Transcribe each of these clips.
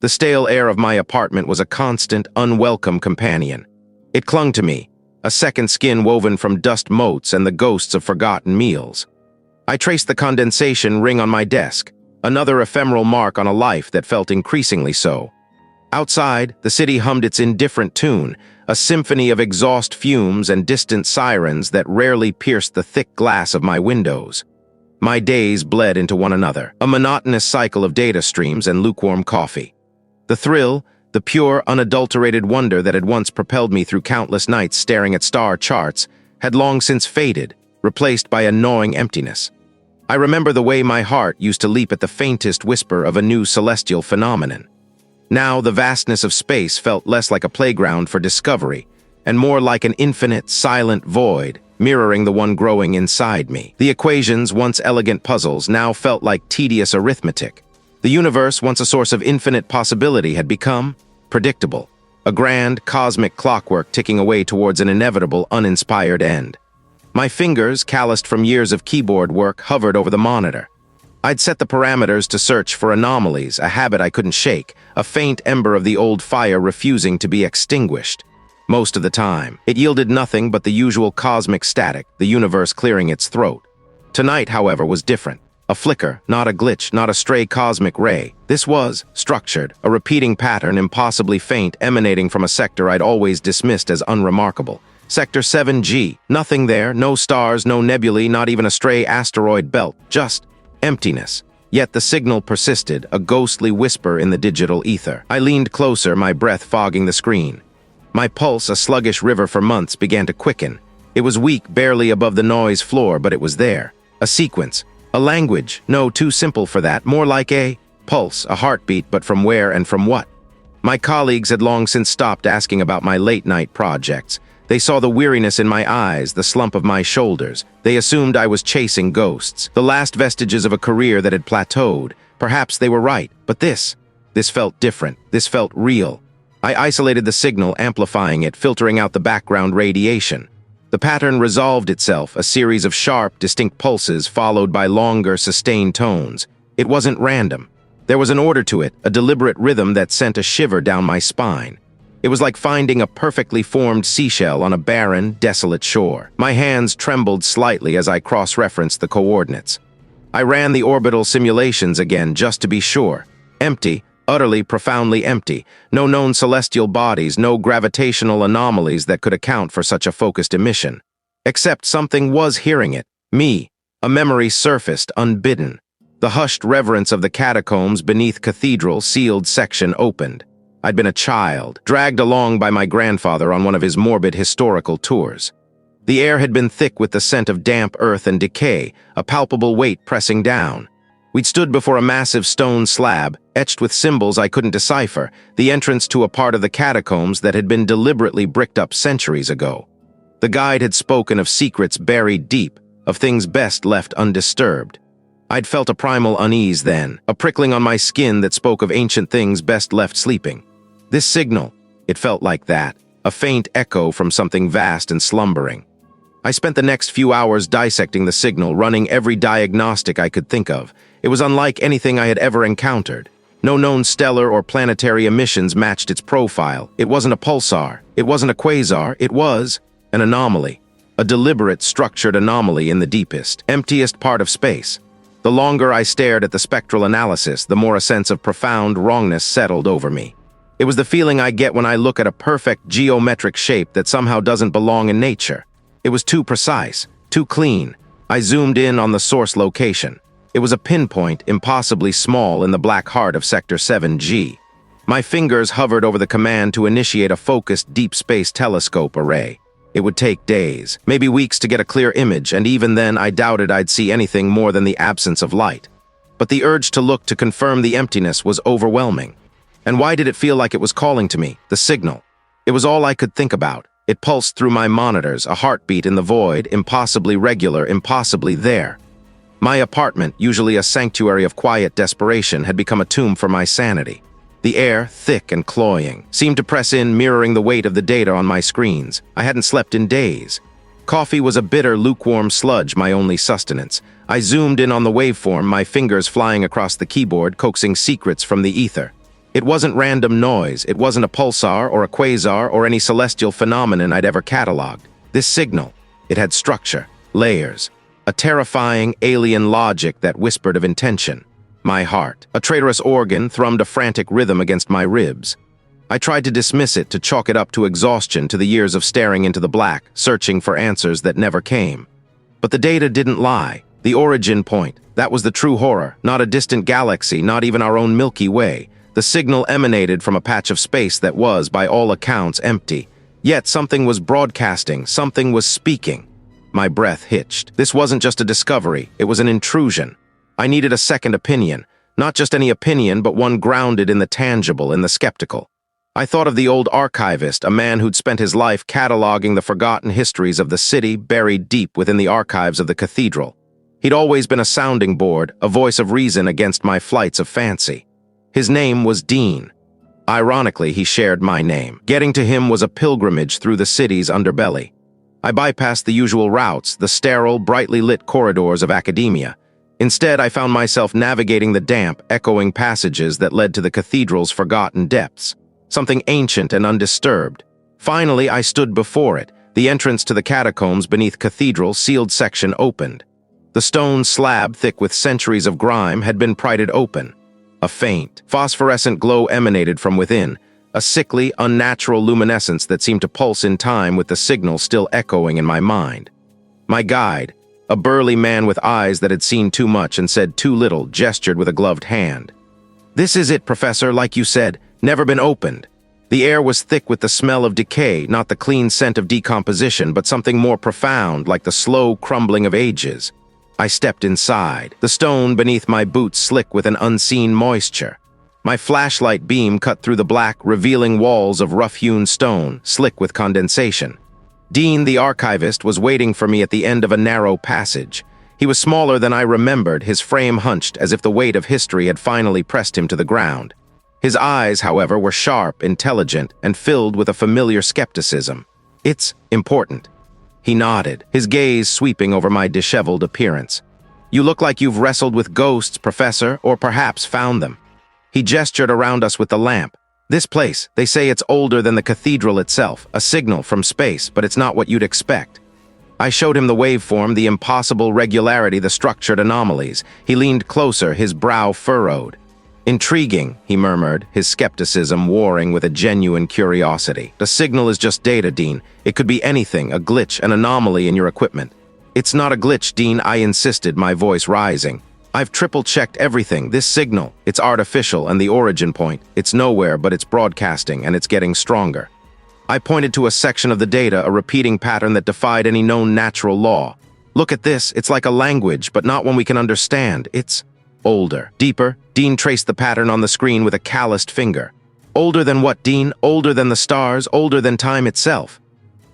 The stale air of my apartment was a constant, unwelcome companion. It clung to me, a second skin woven from dust motes and the ghosts of forgotten meals. I traced the condensation ring on my desk, another ephemeral mark on a life that felt increasingly so. Outside, the city hummed its indifferent tune, a symphony of exhaust fumes and distant sirens that rarely pierced the thick glass of my windows. My days bled into one another, a monotonous cycle of data streams and lukewarm coffee. The thrill, the pure, unadulterated wonder that had once propelled me through countless nights staring at star charts, had long since faded, replaced by a gnawing emptiness. I remember the way my heart used to leap at the faintest whisper of a new celestial phenomenon. Now the vastness of space felt less like a playground for discovery, and more like an infinite, silent void, mirroring the one growing inside me. The equations, once elegant puzzles, now felt like tedious arithmetic. The universe, once a source of infinite possibility, had become predictable, a grand, cosmic clockwork ticking away towards an inevitable, uninspired end. My fingers, calloused from years of keyboard work, hovered over the monitor. I'd set the parameters to search for anomalies, a habit I couldn't shake, a faint ember of the old fire refusing to be extinguished. Most of the time, it yielded nothing but the usual cosmic static, the universe clearing its throat. Tonight, however, was different. A flicker, not a glitch, not a stray cosmic ray. This was structured, a repeating pattern impossibly faint emanating from a sector I'd always dismissed as unremarkable. Sector 7G, nothing there, no stars, no nebulae, not even a stray asteroid belt, just emptiness. Yet the signal persisted, a ghostly whisper in the digital ether. I leaned closer, my breath fogging the screen. My pulse, a sluggish river for months, began to quicken. It was weak, barely above the noise floor, but it was there. A sequence. A language, no, too simple for that, more like a pulse, a heartbeat, but from where and from what? My colleagues had long since stopped asking about my late-night projects. They saw the weariness in my eyes, the slump of my shoulders. They assumed I was chasing ghosts, the last vestiges of a career that had plateaued. Perhaps they were right, but this felt different, this felt real. I isolated the signal, amplifying it, filtering out the background radiation. The pattern resolved itself, a series of sharp, distinct pulses followed by longer, sustained tones. It wasn't random. There was an order to it, a deliberate rhythm that sent a shiver down my spine. It was like finding a perfectly formed seashell on a barren, desolate shore. My hands trembled slightly as I cross-referenced the coordinates. I ran the orbital simulations again just to be sure. Empty. Utterly, profoundly empty. No known celestial bodies, no gravitational anomalies that could account for such a focused emission. Except something was hearing it. Me. A memory surfaced, unbidden. The hushed reverence of the catacombs beneath cathedral sealed section opened. I'd been a child, dragged along by my grandfather on one of his morbid historical tours. The air had been thick with the scent of damp earth and decay, a palpable weight pressing down. We'd stood before a massive stone slab, etched with symbols I couldn't decipher, the entrance to a part of the catacombs that had been deliberately bricked up centuries ago. The guide had spoken of secrets buried deep, of things best left undisturbed. I'd felt a primal unease then, a prickling on my skin that spoke of ancient things best left sleeping. This signal, it felt like that, a faint echo from something vast and slumbering. I spent the next few hours dissecting the signal, running every diagnostic I could think of. It was unlike anything I had ever encountered. No known stellar or planetary emissions matched its profile. It wasn't a pulsar. It wasn't a quasar. It was an anomaly. A deliberate, structured anomaly in the deepest, emptiest part of space. The longer I stared at the spectral analysis, the more a sense of profound wrongness settled over me. It was the feeling I get when I look at a perfect geometric shape that somehow doesn't belong in nature. It was too precise, too clean. I zoomed in on the source location. It was a pinpoint, impossibly small in the black heart of Sector 7G. My fingers hovered over the command to initiate a focused deep space telescope array. It would take days, maybe weeks to get a clear image, and even then I doubted I'd see anything more than the absence of light. But the urge to look to confirm the emptiness was overwhelming. And why did it feel like it was calling to me, the signal? It was all I could think about. It pulsed through my monitors, a heartbeat in the void, impossibly regular, impossibly there. My apartment, usually a sanctuary of quiet desperation, had become a tomb for my sanity. The air, thick and cloying, seemed to press in, mirroring the weight of the data on my screens. I hadn't slept in days. Coffee was a bitter, lukewarm sludge, my only sustenance. I zoomed in on the waveform, my fingers flying across the keyboard, coaxing secrets from the ether. It wasn't random noise, it wasn't a pulsar or a quasar or any celestial phenomenon I'd ever cataloged. This signal, it had structure, layers, a terrifying alien logic that whispered of intention. My heart, a traitorous organ, thrummed a frantic rhythm against my ribs. I tried to dismiss it, to chalk it up to exhaustion, to the years of staring into the black, searching for answers that never came. But the data didn't lie. The origin point, that was the true horror, not a distant galaxy, not even our own Milky Way. The signal emanated from a patch of space that was, by all accounts, empty. Yet something was broadcasting, something was speaking. My breath hitched. This wasn't just a discovery, it was an intrusion. I needed a second opinion. Not just any opinion, but one grounded in the tangible, in the skeptical. I thought of the old archivist, a man who'd spent his life cataloging the forgotten histories of the city buried deep within the archives of the cathedral. He'd always been a sounding board, a voice of reason against my flights of fancy. His name was Dean. Ironically, he shared my name. Getting to him was a pilgrimage through the city's underbelly. I bypassed the usual routes, the sterile, brightly lit corridors of academia. Instead, I found myself navigating the damp, echoing passages that led to the cathedral's forgotten depths. Something ancient and undisturbed. Finally, I stood before it. The entrance to the catacombs beneath cathedral sealed section opened. The stone slab, thick with centuries of grime, had been pried open. A faint, phosphorescent glow emanated from within, a sickly, unnatural luminescence that seemed to pulse in time with the signal still echoing in my mind. My guide, a burly man with eyes that had seen too much and said too little, gestured with a gloved hand. "This is it, Professor, like you said, never been opened." The air was thick with the smell of decay, not the clean scent of decomposition, but something more profound, like the slow crumbling of ages. I stepped inside, the stone beneath my boots slick with an unseen moisture. My flashlight beam cut through the black, revealing walls of rough-hewn stone, slick with condensation. Dean, the archivist, was waiting for me at the end of a narrow passage. He was smaller than I remembered, his frame hunched as if the weight of history had finally pressed him to the ground. His eyes, however, were sharp, intelligent, and filled with a familiar skepticism. "It's important." He nodded, his gaze sweeping over my disheveled appearance. "You look like you've wrestled with ghosts, Professor, or perhaps found them." He gestured around us with the lamp. "This place, they say it's older than the cathedral itself, a signal from space, but it's not what you'd expect." I showed him the waveform, the impossible regularity, the structured anomalies. He leaned closer, his brow furrowed. "Intriguing," he murmured, his skepticism warring with a genuine curiosity. "The signal is just data, Dean. It could be anything, a glitch, an anomaly in your equipment." "It's not a glitch, Dean," I insisted, my voice rising. "I've triple-checked everything. This signal, it's artificial, and the origin point, it's nowhere, but it's broadcasting, and it's getting stronger." I pointed to a section of the data, a repeating pattern that defied any known natural law. "Look at this. It's like a language, but not one we can understand. It's older, deeper." Dean traced the pattern on the screen with a calloused finger. "Older than what, Dean? Older than the stars? Older than time itself?"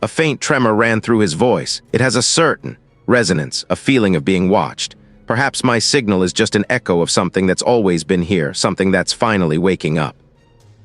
A faint tremor ran through his voice. "It has a certain resonance, a feeling of being watched. Perhaps my signal is just an echo of something that's always been here, something that's finally waking up."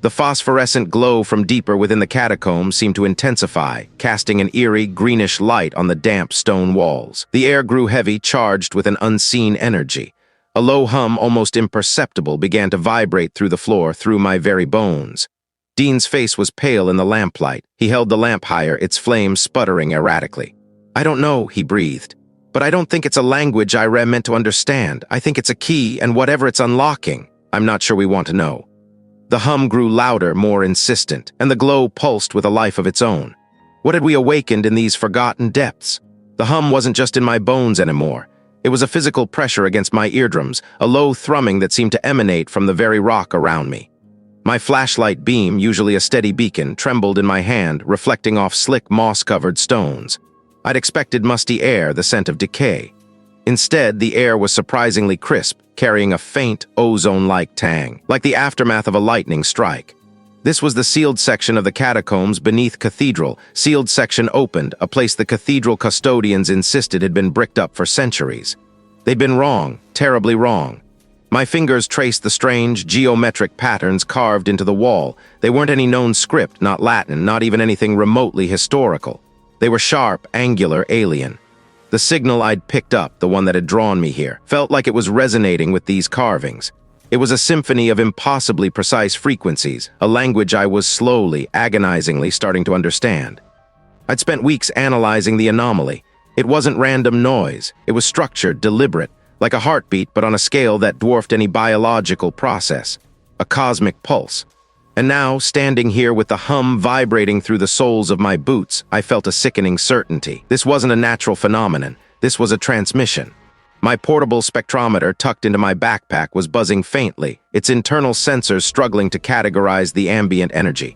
The phosphorescent glow from deeper within the catacombs seemed to intensify, casting an eerie, greenish light on the damp stone walls. The air grew heavy, charged with an unseen energy. A low hum, almost imperceptible, began to vibrate through the floor, through my very bones. Dean's face was pale in the lamplight. He held the lamp higher, its flame sputtering erratically. "I don't know," he breathed. "But I don't think it's a language I meant to understand. I think it's a key, and whatever it's unlocking, I'm not sure we want to know." The hum grew louder, more insistent, and the glow pulsed with a life of its own. What had we awakened in these forgotten depths? The hum wasn't just in my bones anymore. It was a physical pressure against my eardrums, a low thrumming that seemed to emanate from the very rock around me. My flashlight beam, usually a steady beacon, trembled in my hand, reflecting off slick, moss-covered stones. I'd expected musty air, the scent of decay. Instead, the air was surprisingly crisp, carrying a faint, ozone-like tang, like the aftermath of a lightning strike. This was the sealed section of the catacombs beneath cathedral. Sealed section opened, a place the cathedral custodians insisted had been bricked up for centuries. They'd been wrong, terribly wrong. My fingers traced the strange, geometric patterns carved into the wall. They weren't any known script, not Latin, not even anything remotely historical. They were sharp, angular, alien. The signal I'd picked up, the one that had drawn me here, felt like it was resonating with these carvings. It was a symphony of impossibly precise frequencies, a language I was slowly, agonizingly starting to understand. I'd spent weeks analyzing the anomaly. It wasn't random noise. It was structured, deliberate, like a heartbeat but on a scale that dwarfed any biological process. A cosmic pulse. And now, standing here with the hum vibrating through the soles of my boots, I felt a sickening certainty. This wasn't a natural phenomenon. This was a transmission. My portable spectrometer tucked into my backpack was buzzing faintly, its internal sensors struggling to categorize the ambient energy.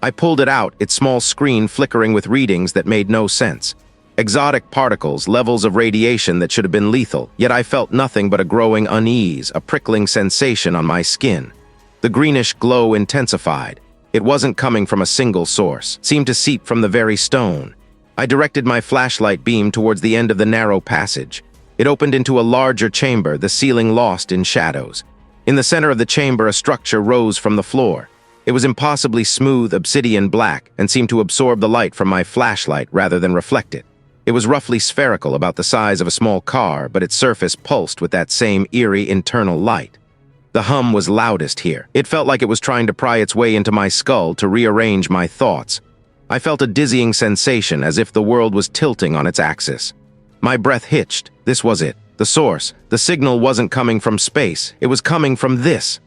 I pulled it out, its small screen flickering with readings that made no sense. Exotic particles, levels of radiation that should have been lethal, yet I felt nothing but a growing unease, a prickling sensation on my skin. The greenish glow intensified. It wasn't coming from a single source, seemed to seep from the very stone. I directed my flashlight beam towards the end of the narrow passage. It opened into a larger chamber, the ceiling lost in shadows. In the center of the chamber, a structure rose from the floor. It was impossibly smooth, obsidian black, and seemed to absorb the light from my flashlight rather than reflect it. It was roughly spherical, about the size of a small car, but its surface pulsed with that same eerie internal light. The hum was loudest here. It felt like it was trying to pry its way into my skull to rearrange my thoughts. I felt a dizzying sensation, as if the world was tilting on its axis. My breath hitched. This was it. The source. The signal wasn't coming from space. It was coming from this.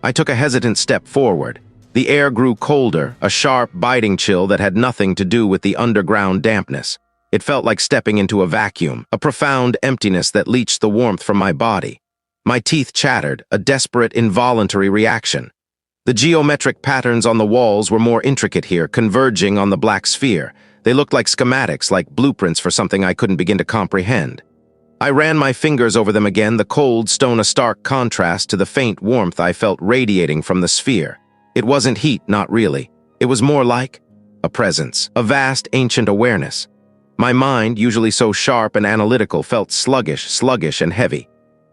I took a hesitant step forward. The air grew colder, a sharp, biting chill that had nothing to do with the underground dampness. It felt like stepping into a vacuum, a profound emptiness that leached the warmth from my body. My teeth chattered, a desperate, involuntary reaction. The geometric patterns on the walls were more intricate here, converging on the black sphere. They looked like schematics, like blueprints for something I couldn't begin to comprehend. I ran my fingers over them again, the cold stone a stark contrast to the faint warmth I felt radiating from the sphere. It wasn't heat, not really. It was more like a presence, a vast, ancient awareness. My mind, usually so sharp and analytical, felt sluggish and heavy.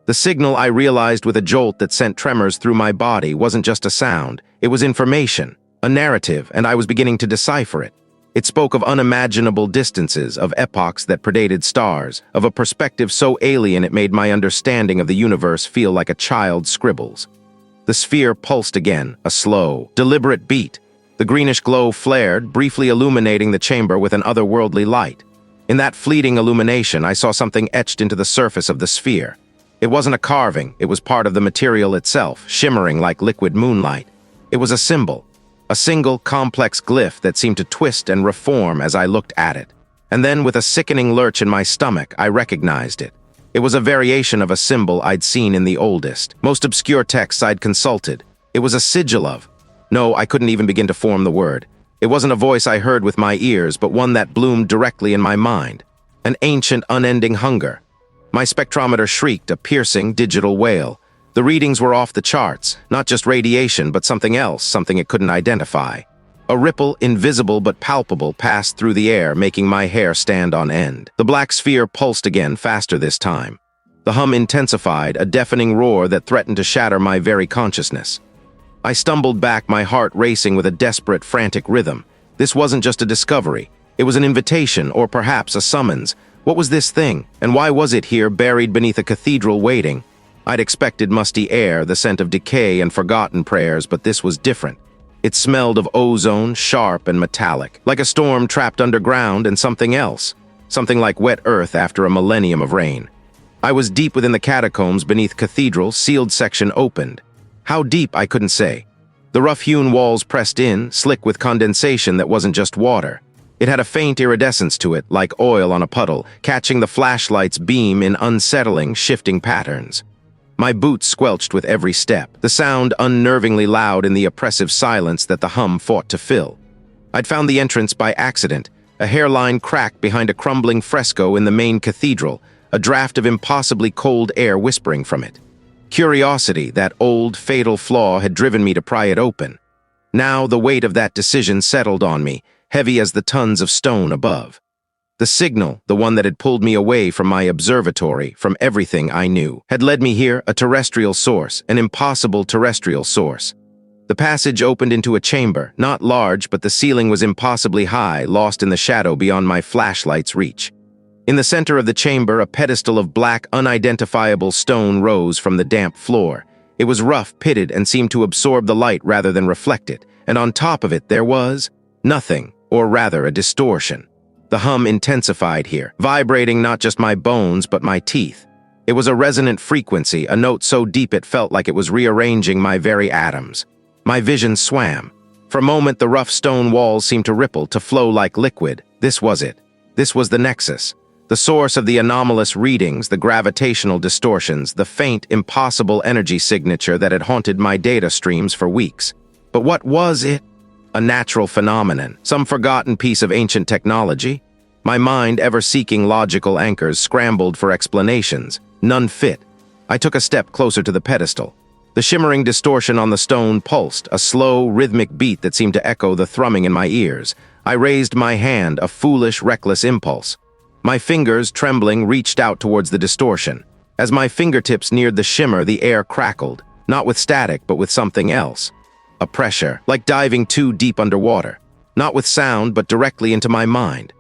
The signal, I realized with a jolt that sent tremors through my body, wasn't just a sound. It was information, a narrative, and I was beginning to decipher it. It spoke of unimaginable distances, of epochs that predated stars, of a perspective so alien it made my understanding of the universe feel like a child's scribbles. The sphere pulsed again, a slow, deliberate beat. The greenish glow flared, briefly illuminating the chamber with an otherworldly light. In that fleeting illumination, I saw something etched into the surface of the sphere. It wasn't a carving, it was part of the material itself, shimmering like liquid moonlight. It was a symbol, a single complex glyph that seemed to twist and reform as I looked at it. And then, with a sickening lurch in my stomach, I recognized it. It was a variation of a symbol I'd seen in the oldest, most obscure texts I'd consulted. It was a sigil of... No, I couldn't even begin to form the word. It wasn't a voice I heard with my ears, but one that bloomed directly in my mind. An ancient, unending hunger. My spectrometer shrieked, a piercing, digital wail. The readings were off the charts, not just radiation, but something else, something it couldn't identify. A ripple, invisible but palpable, passed through the air, making my hair stand on end. The black sphere pulsed again, faster this time. The hum intensified, a deafening roar that threatened to shatter my very consciousness. I stumbled back, my heart racing with a desperate, frantic rhythm. This wasn't just a discovery. It was an invitation, or perhaps a summons. What was this thing, and why was it here, buried beneath a cathedral, waiting? I'd expected musty air, the scent of decay and forgotten prayers, but this was different. It smelled of ozone, sharp and metallic, like a storm trapped underground, and something else. Something like wet earth after a millennium of rain. I was deep within the catacombs beneath cathedral, sealed section opened. How deep, I couldn't say. The rough-hewn walls pressed in, slick with condensation that wasn't just water. It had a faint iridescence to it, like oil on a puddle, catching the flashlight's beam in unsettling, shifting patterns. My boots squelched with every step, the sound unnervingly loud in the oppressive silence that the hum fought to fill. I'd found the entrance by accident, a hairline crack behind a crumbling fresco in the main cathedral, a draft of impossibly cold air whispering from it. Curiosity, that old, fatal flaw, had driven me to pry it open. Now the weight of that decision settled on me, heavy as the tons of stone above. The signal, the one that had pulled me away from my observatory, from everything I knew, had led me here, a terrestrial source, an impossible terrestrial source. The passage opened into a chamber, not large, but the ceiling was impossibly high, lost in the shadow beyond my flashlight's reach. In the center of the chamber, a pedestal of black, unidentifiable stone rose from the damp floor. It was rough, pitted, and seemed to absorb the light rather than reflect it, and on top of it there was nothing, or rather a distortion. The hum intensified here, vibrating not just my bones but my teeth. It was a resonant frequency, a note so deep it felt like it was rearranging my very atoms. My vision swam. For a moment the rough stone walls seemed to ripple, to flow like liquid. This was it. This was the nexus. The source of the anomalous readings, the gravitational distortions, the faint, impossible energy signature that had haunted my data streams for weeks. But what was it? A natural phenomenon, some forgotten piece of ancient technology? My mind, ever seeking logical anchors, scrambled for explanations. None fit. I took a step closer to the pedestal. The shimmering distortion on the stone pulsed, a slow, rhythmic beat that seemed to echo the thrumming in my ears. I raised my hand, a foolish, reckless impulse. My fingers, trembling, reached out towards the distortion. As my fingertips neared the shimmer, the air crackled, not with static, but with something else. A pressure, like diving too deep underwater. Not with sound, but directly into my mind.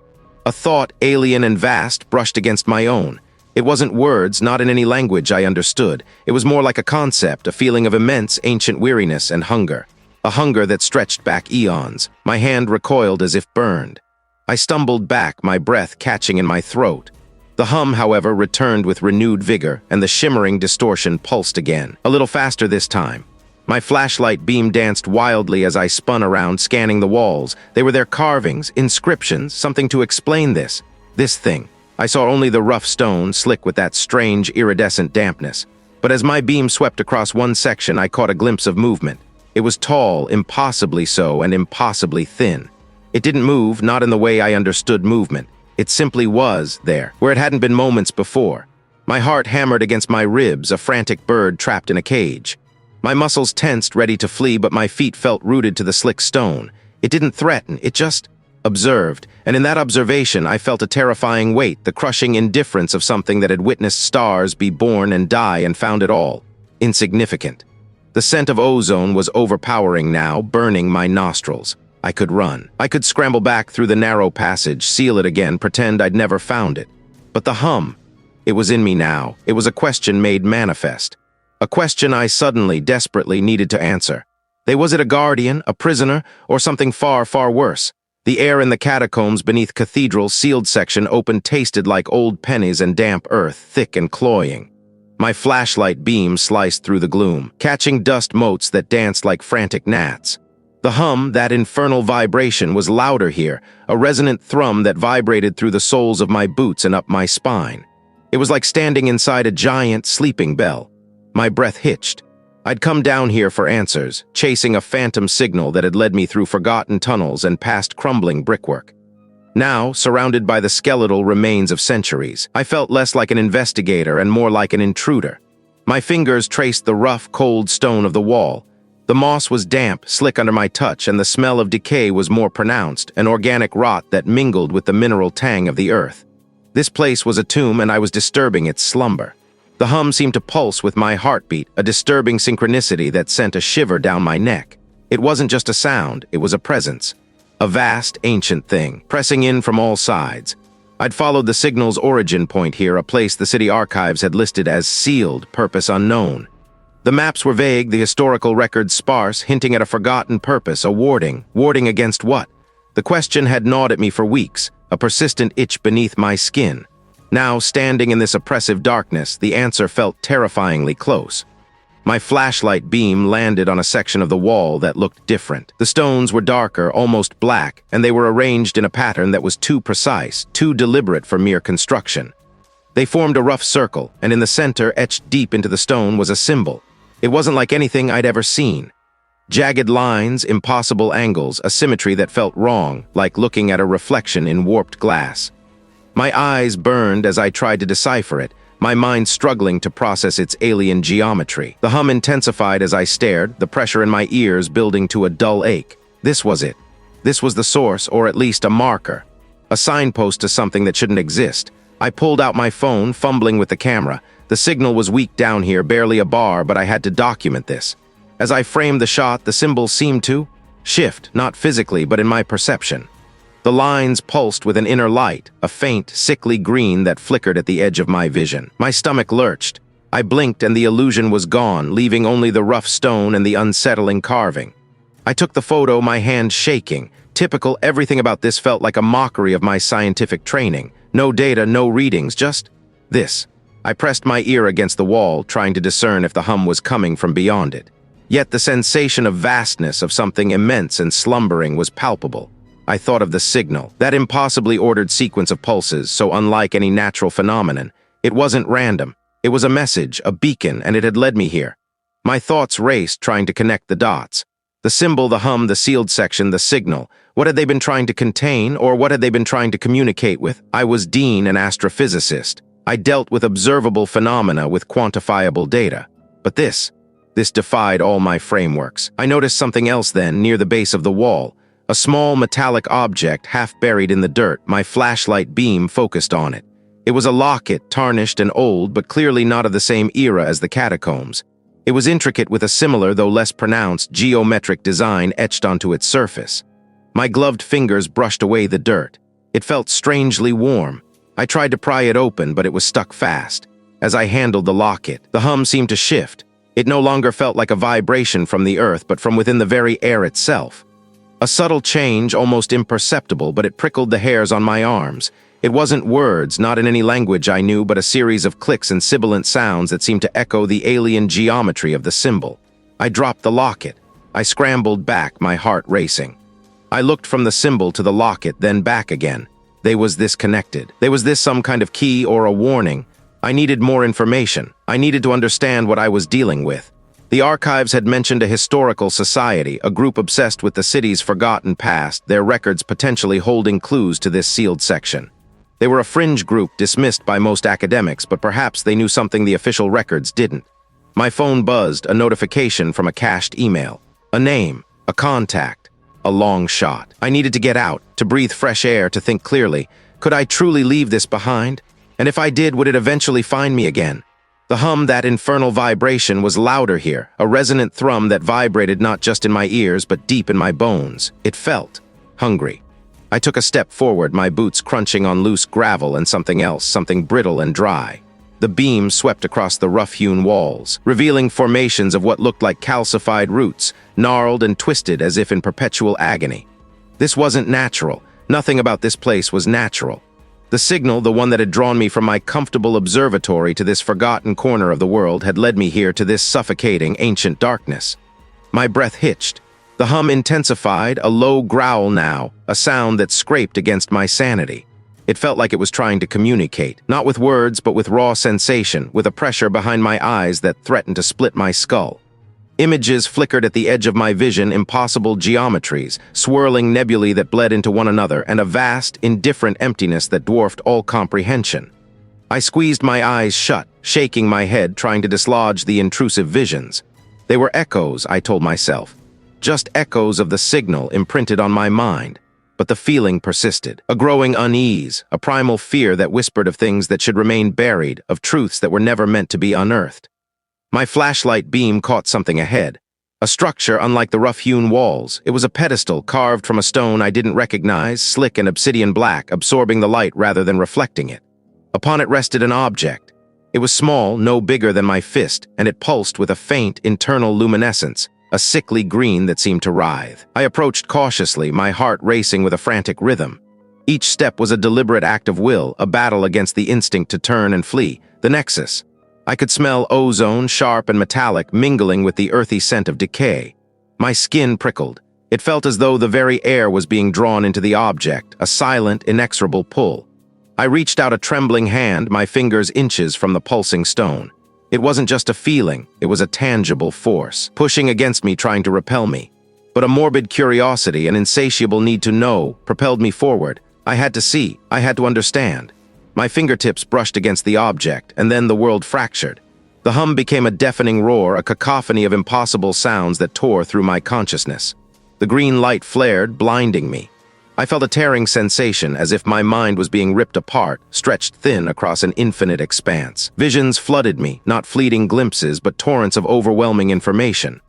A thought, alien and vast, brushed against my own. It wasn't words, not in any language I understood. It was more like a concept, a feeling of immense, ancient weariness and hunger. A hunger that stretched back eons. My hand recoiled as if burned. I stumbled back, my breath catching in my throat. The hum, however, returned with renewed vigor, and the shimmering distortion pulsed again, a little faster this time. My flashlight beam danced wildly as I spun around, scanning the walls. They were their carvings, inscriptions, something to explain this thing. I saw only the rough stone, slick with that strange, iridescent dampness. But as my beam swept across one section, I caught a glimpse of movement. It was tall, impossibly so, and impossibly thin. It didn't move, not in the way I understood movement. It simply was there, where it hadn't been moments before. My heart hammered against my ribs, a frantic bird trapped in a cage. My muscles tensed, ready to flee, but my feet felt rooted to the slick stone. It didn't threaten, it just observed, and in that observation I felt a terrifying weight, the crushing indifference of something that had witnessed stars be born and die and found it all insignificant. The scent of ozone was overpowering now, burning my nostrils. I could run. I could scramble back through the narrow passage, seal it again, pretend I'd never found it. But the hum, it was in me now. It was a question made manifest. A question I suddenly, desperately needed to answer. Was it a guardian, a prisoner, or something far, far worse? The air in the catacombs beneath Cathedral's sealed section open tasted like old pennies and damp earth, thick and cloying. My flashlight beam sliced through the gloom, catching dust motes that danced like frantic gnats. The hum, that infernal vibration, was louder here, a resonant thrum that vibrated through the soles of my boots and up my spine. It was like standing inside a giant sleeping bell. My breath hitched. I'd come down here for answers, chasing a phantom signal that had led me through forgotten tunnels and past crumbling brickwork. Now, surrounded by the skeletal remains of centuries, I felt less like an investigator and more like an intruder. My fingers traced the rough, cold stone of the wall. The moss was damp, slick under my touch, and the smell of decay was more pronounced, an organic rot that mingled with the mineral tang of the earth. This place was a tomb, and I was disturbing its slumber. The hum seemed to pulse with my heartbeat, a disturbing synchronicity that sent a shiver down my neck. It wasn't just a sound, it was a presence. A vast, ancient thing, pressing in from all sides. I'd followed the signal's origin point here, a place the city archives had listed as sealed, purpose unknown. The maps were vague, the historical records sparse, hinting at a forgotten purpose, a warding. Warding against what? The question had gnawed at me for weeks, a persistent itch beneath my skin. Now, standing in this oppressive darkness, the answer felt terrifyingly close. My flashlight beam landed on a section of the wall that looked different. The stones were darker, almost black, and they were arranged in a pattern that was too precise, too deliberate for mere construction. They formed a rough circle, and in the center, etched deep into the stone, was a symbol. It wasn't like anything I'd ever seen. Jagged lines, impossible angles, a symmetry that felt wrong, like looking at a reflection in warped glass. My eyes burned as I tried to decipher it, my mind struggling to process its alien geometry. The hum intensified as I stared, the pressure in my ears building to a dull ache. This was it. This was the source, or at least a marker. A signpost to something that shouldn't exist. I pulled out my phone, fumbling with the camera. The signal was weak down here, barely a bar, but I had to document this. As I framed the shot, the symbols seemed to shift, not physically, but in my perception. The lines pulsed with an inner light, a faint, sickly green that flickered at the edge of my vision. My stomach lurched. I blinked and the illusion was gone, leaving only the rough stone and the unsettling carving. I took the photo, my hand shaking. Typical, everything about this felt like a mockery of my scientific training. No data, no readings, just this. I pressed my ear against the wall, trying to discern if the hum was coming from beyond it. Yet the sensation of vastness, of something immense and slumbering, was palpable. I thought of the signal, that impossibly ordered sequence of pulses, so unlike any natural phenomenon. It wasn't random. It was a message, a beacon, and it had led me here. My thoughts raced, trying to connect the dots. The symbol, the hum, the sealed section, the signal. What had they been trying to contain, or what had they been trying to communicate with? I was Dean, an astrophysicist. I dealt with observable phenomena with quantifiable data. But this defied all my frameworks. I noticed something else then, near the base of the wall. A small metallic object, half buried in the dirt. My flashlight beam focused on it. It was a locket, tarnished and old, but clearly not of the same era as the catacombs. It was intricate with a similar, though less pronounced, geometric design etched onto its surface. My gloved fingers brushed away the dirt. It felt strangely warm. I tried to pry it open, but it was stuck fast. As I handled the locket, the hum seemed to shift. It no longer felt like a vibration from the earth, but from within the very air itself. A subtle change, almost imperceptible, but it prickled the hairs on my arms. It wasn't words, not in any language I knew, but a series of clicks and sibilant sounds that seemed to echo the alien geometry of the symbol. I dropped the locket. I scrambled back, my heart racing. I looked from the symbol to the locket, then back again. Was this connected? Was this some kind of key or a warning? I needed more information. I needed to understand what I was dealing with. The archives had mentioned a historical society, a group obsessed with the city's forgotten past, their records potentially holding clues to this sealed section. They were a fringe group dismissed by most academics, but perhaps they knew something the official records didn't. My phone buzzed, a notification from a cached email. A name, a contact, a long shot. I needed to get out, to breathe fresh air, to think clearly. Could I truly leave this behind? And if I did, would it eventually find me again? The hum, that infernal vibration, was louder here, a resonant thrum that vibrated not just in my ears, but deep in my bones. It felt hungry. I took a step forward, my boots crunching on loose gravel and something else, something brittle and dry. The beam swept across the rough-hewn walls, revealing formations of what looked like calcified roots, gnarled and twisted as if in perpetual agony. This wasn't natural. Nothing about this place was natural. The signal, the one that had drawn me from my comfortable observatory to this forgotten corner of the world, had led me here to this suffocating, ancient darkness. My breath hitched. The hum intensified, a low growl now, a sound that scraped against my sanity. It felt like it was trying to communicate, not with words, but with raw sensation, with a pressure behind my eyes that threatened to split my skull. Images flickered at the edge of my vision, impossible geometries, swirling nebulae that bled into one another, and a vast, indifferent emptiness that dwarfed all comprehension. I squeezed my eyes shut, shaking my head, trying to dislodge the intrusive visions. They were echoes, I told myself. Just echoes of the signal imprinted on my mind. But the feeling persisted, a growing unease, a primal fear that whispered of things that should remain buried, of truths that were never meant to be unearthed. My flashlight beam caught something ahead. A structure unlike the rough-hewn walls. It was a pedestal carved from a stone I didn't recognize, slick and obsidian black, absorbing the light rather than reflecting it. Upon it rested an object. It was small, no bigger than my fist, and it pulsed with a faint, internal luminescence, a sickly green that seemed to writhe. I approached cautiously, my heart racing with a frantic rhythm. Each step was a deliberate act of will, a battle against the instinct to turn and flee. The nexus. I could smell ozone, sharp and metallic, mingling with the earthy scent of decay. My skin prickled. It felt as though the very air was being drawn into the object, a silent, inexorable pull. I reached out a trembling hand, my fingers inches from the pulsing stone. It wasn't just a feeling, it was a tangible force, pushing against me, trying to repel me. But a morbid curiosity, an insatiable need to know, propelled me forward. I had to see, I had to understand. My fingertips brushed against the object, and then the world fractured. The hum became a deafening roar, a cacophony of impossible sounds that tore through my consciousness. The green light flared, blinding me. I felt a tearing sensation, as if my mind was being ripped apart, stretched thin across an infinite expanse. Visions flooded me, not fleeting glimpses, but torrents of overwhelming information.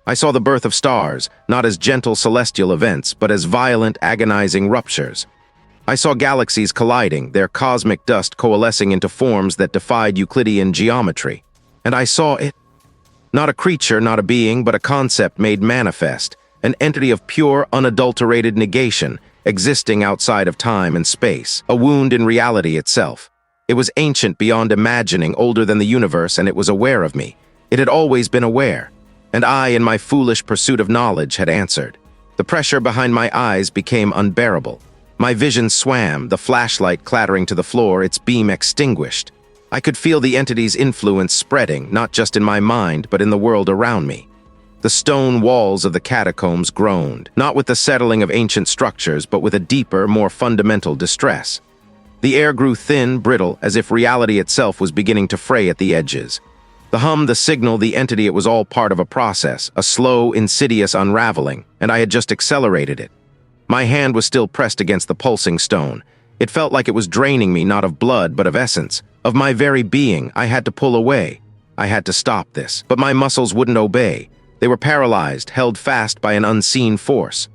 I saw the birth of stars, not as gentle celestial events, but as violent, agonizing ruptures. I saw galaxies colliding, their cosmic dust coalescing into forms that defied Euclidean geometry. And I saw it. Not a creature, not a being, but a concept made manifest, an entity of pure, unadulterated negation, existing outside of time and space, a wound in reality itself. It was ancient beyond imagining, older than the universe, and it was aware of me. It had always been aware. And I, in my foolish pursuit of knowledge, had answered. The pressure behind my eyes became unbearable. My vision swam, the flashlight clattering to the floor, its beam extinguished. I could feel the entity's influence spreading, not just in my mind, but in the world around me. The stone walls of the catacombs groaned, not with the settling of ancient structures, but with a deeper, more fundamental distress. The air grew thin, brittle, as if reality itself was beginning to fray at the edges. The hum, the signal, the entity, it was all part of a process, a slow, insidious unraveling, and I had just accelerated it. My hand was still pressed against the pulsing stone. It felt like it was draining me, not of blood, but of essence. Of my very being. I had to pull away. I had to stop this. But my muscles wouldn't obey. They were paralyzed, held fast by an unseen force.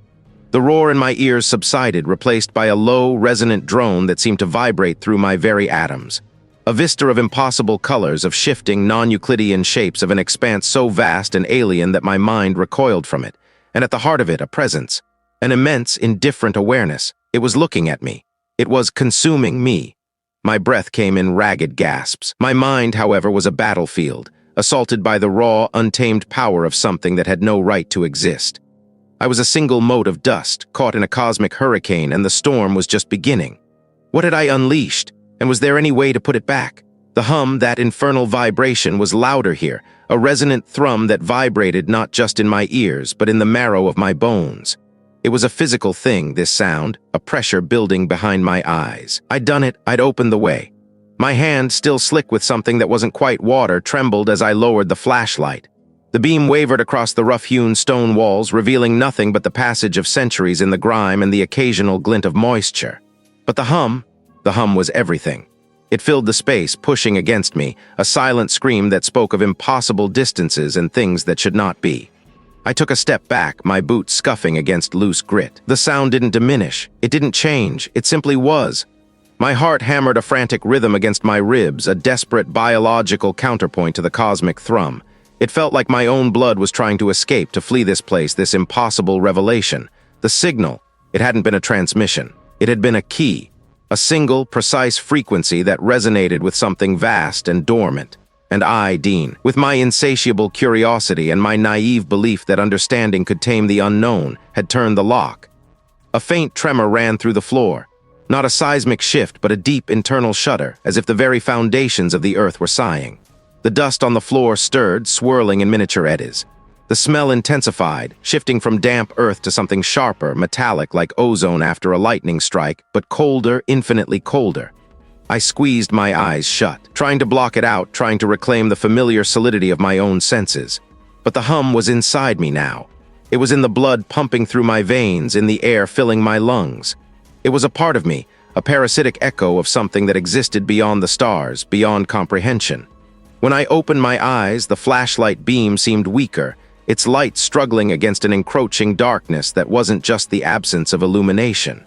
The roar in my ears subsided, replaced by a low, resonant drone that seemed to vibrate through my very atoms. A vista of impossible colors, of shifting, non-Euclidean shapes, of an expanse so vast and alien that my mind recoiled from it. And at the heart of it, a presence. An immense, indifferent awareness. It was looking at me. It was consuming me. My breath came in ragged gasps. My mind, however, was a battlefield, assaulted by the raw, untamed power of something that had no right to exist. I was a single mote of dust, caught in a cosmic hurricane, and the storm was just beginning. What had I unleashed? And was there any way to put it back? The hum, that infernal vibration, was louder here, a resonant thrum that vibrated not just in my ears, but in the marrow of my bones. It was a physical thing, this sound, a pressure building behind my eyes. I'd done it, I'd opened the way. My hand, still slick with something that wasn't quite water, trembled as I lowered the flashlight. The beam wavered across the rough-hewn stone walls, revealing nothing but the passage of centuries in the grime and the occasional glint of moisture. But the hum was everything. It filled the space, pushing against me, a silent scream that spoke of impossible distances and things that should not be. I took a step back, my boots scuffing against loose grit. The sound didn't diminish. It didn't change. It simply was. My heart hammered a frantic rhythm against my ribs, a desperate biological counterpoint to the cosmic thrum. It felt like my own blood was trying to escape, to flee this place, this impossible revelation. The signal, it hadn't been a transmission. It had been a key, a single, precise frequency that resonated with something vast and dormant. And I, Dean, with my insatiable curiosity and my naive belief that understanding could tame the unknown, had turned the lock. A faint tremor ran through the floor. Not a seismic shift, but a deep internal shudder, as if the very foundations of the earth were sighing. The dust on the floor stirred, swirling in miniature eddies. The smell intensified, shifting from damp earth to something sharper, metallic like ozone after a lightning strike, but colder, infinitely colder. I squeezed my eyes shut, trying to block it out, trying to reclaim the familiar solidity of my own senses. But the hum was inside me now. It was in the blood pumping through my veins, in the air filling my lungs. It was a part of me, a parasitic echo of something that existed beyond the stars, beyond comprehension. When I opened my eyes, the flashlight beam seemed weaker, its light struggling against an encroaching darkness that wasn't just the absence of illumination.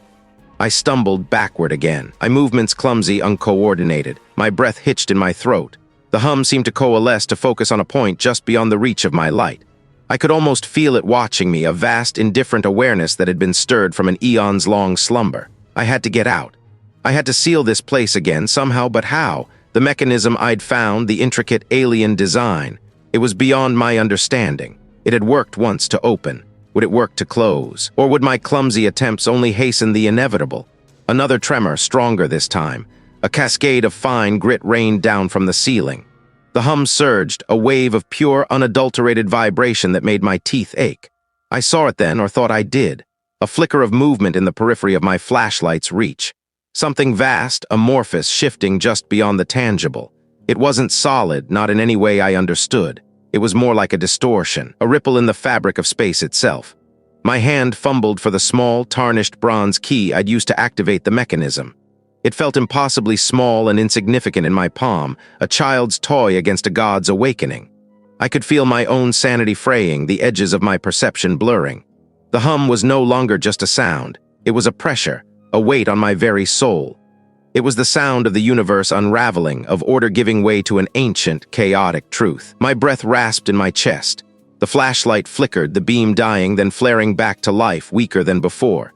I stumbled backward again, my movements clumsy, uncoordinated, my breath hitched in my throat. The hum seemed to coalesce to focus on a point just beyond the reach of my light. I could almost feel it watching me, a vast, indifferent awareness that had been stirred from an eons-long slumber. I had to get out. I had to seal this place again, somehow, but how? The mechanism I'd found, the intricate alien design. It was beyond my understanding. It had worked once to open. Would it work to close? Or would my clumsy attempts only hasten the inevitable? Another tremor, stronger this time. A cascade of fine grit rained down from the ceiling. The hum surged, a wave of pure, unadulterated vibration that made my teeth ache. I saw it then, or thought I did. A flicker of movement in the periphery of my flashlight's reach. Something vast, amorphous, shifting just beyond the tangible. It wasn't solid, not in any way I understood. It was more like a distortion, a ripple in the fabric of space itself. My hand fumbled for the small, tarnished bronze key I'd used to activate the mechanism. It felt impossibly small and insignificant in my palm, a child's toy against a god's awakening. I could feel my own sanity fraying, the edges of my perception blurring. The hum was no longer just a sound. It was a pressure, a weight on my very soul. It was the sound of the universe unraveling, of order giving way to an ancient, chaotic truth. My breath rasped in my chest. The flashlight flickered, the beam dying, then flaring back to life, weaker than before.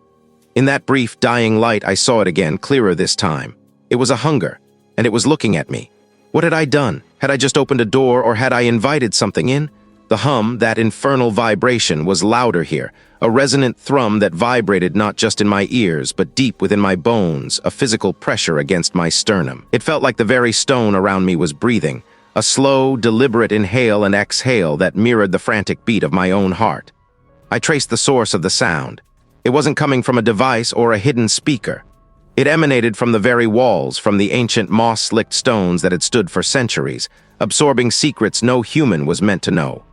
In that brief, dying light, I saw it again, clearer this time. It was a hunger, and it was looking at me. What had I done? Had I just opened a door, or had I invited something in? The hum, that infernal vibration, was louder here, a resonant thrum that vibrated not just in my ears, but deep within my bones, a physical pressure against my sternum. It felt like the very stone around me was breathing, a slow, deliberate inhale and exhale that mirrored the frantic beat of my own heart. I traced the source of the sound. It wasn't coming from a device or a hidden speaker. It emanated from the very walls, from the ancient moss-slicked stones that had stood for centuries, absorbing secrets no human was meant to know.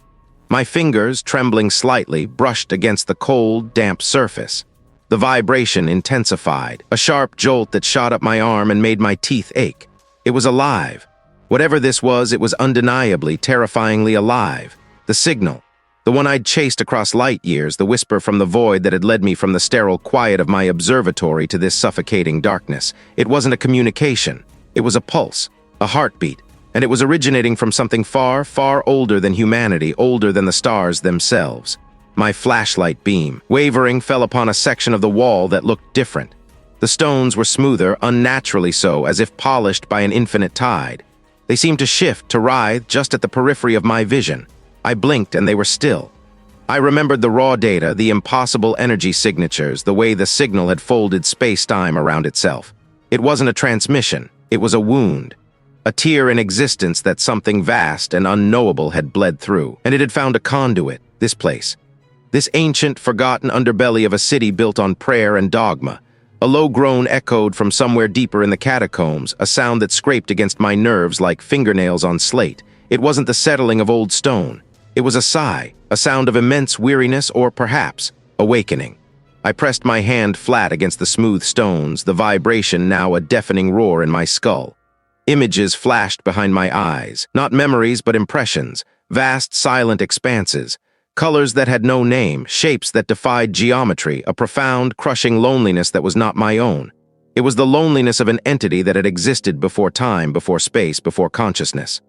My fingers, trembling slightly, brushed against the cold, damp surface. The vibration intensified, a sharp jolt that shot up my arm and made my teeth ache. It was alive. Whatever this was, it was undeniably, terrifyingly alive. The signal, the one I'd chased across light years, the whisper from the void that had led me from the sterile quiet of my observatory to this suffocating darkness. It wasn't a communication. It was a pulse, a heartbeat. And it was originating from something far, far older than humanity, older than the stars themselves. My flashlight beam, wavering, fell upon a section of the wall that looked different. The stones were smoother, unnaturally so, as if polished by an infinite tide. They seemed to shift, to writhe, just at the periphery of my vision. I blinked and they were still. I remembered the raw data, the impossible energy signatures, the way the signal had folded space-time around itself. It wasn't a transmission, it was a wound. A tear in existence that something vast and unknowable had bled through, and it had found a conduit, this place. This ancient, forgotten underbelly of a city built on prayer and dogma. A low groan echoed from somewhere deeper in the catacombs, a sound that scraped against my nerves like fingernails on slate. It wasn't the settling of old stone. It was a sigh, a sound of immense weariness or, perhaps, awakening. I pressed my hand flat against the smooth stones, the vibration now a deafening roar in my skull. Images flashed behind my eyes, not memories but impressions, vast silent expanses, colors that had no name, shapes that defied geometry, a profound, crushing loneliness that was not my own. It was the loneliness of an entity that had existed before time, before space, before consciousness.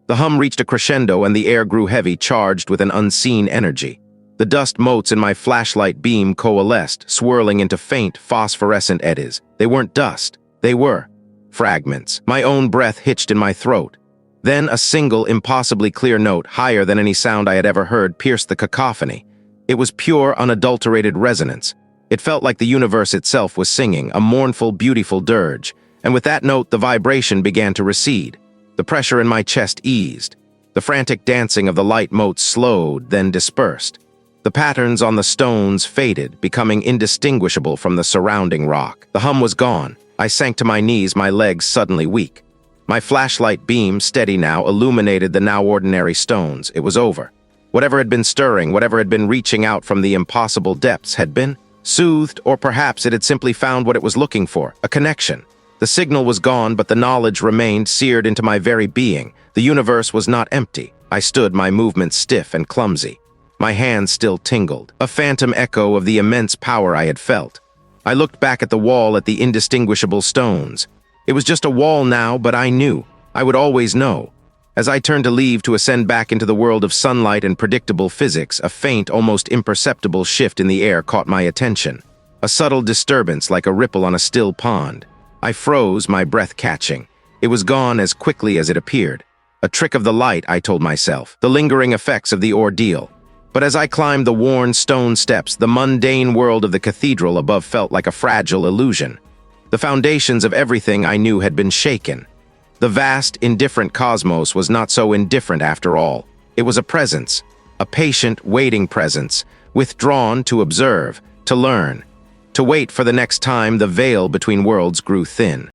The hum reached a crescendo and the air grew heavy, charged with an unseen energy. The dust motes in my flashlight beam coalesced, swirling into faint, phosphorescent eddies. They weren't dust. They were fragments. My own breath hitched in my throat. Then a single, impossibly clear note, higher than any sound I had ever heard, pierced the cacophony. It was pure, unadulterated resonance. It felt like the universe itself was singing, a mournful, beautiful dirge. And with that note, the vibration began to recede. The pressure in my chest eased. The frantic dancing of the light motes slowed, then dispersed. The patterns on the stones faded, becoming indistinguishable from the surrounding rock. The hum was gone. I sank to my knees, my legs suddenly weak. My flashlight beam, steady now, illuminated the now ordinary stones. It was over. Whatever had been stirring, whatever had been reaching out from the impossible depths had been soothed, or perhaps it had simply found what it was looking for, a connection. The signal was gone, but the knowledge remained seared into my very being. The universe was not empty. I stood, my movements stiff and clumsy. My hands still tingled, a phantom echo of the immense power I had felt. I looked back at the wall, at the indistinguishable stones. It was just a wall now, but I knew. I would always know. As I turned to leave to ascend back into the world of sunlight and predictable physics, a faint, almost imperceptible shift in the air caught my attention. A subtle disturbance like a ripple on a still pond. I froze, my breath catching. It was gone as quickly as it appeared. A trick of the light, I told myself, the lingering effects of the ordeal. But as I climbed the worn stone steps, the mundane world of the cathedral above felt like a fragile illusion. The foundations of everything I knew had been shaken. The vast, indifferent cosmos was not so indifferent after all. It was a presence, a patient, waiting presence, withdrawn to observe, to learn, to wait for the next time the veil between worlds grew thin.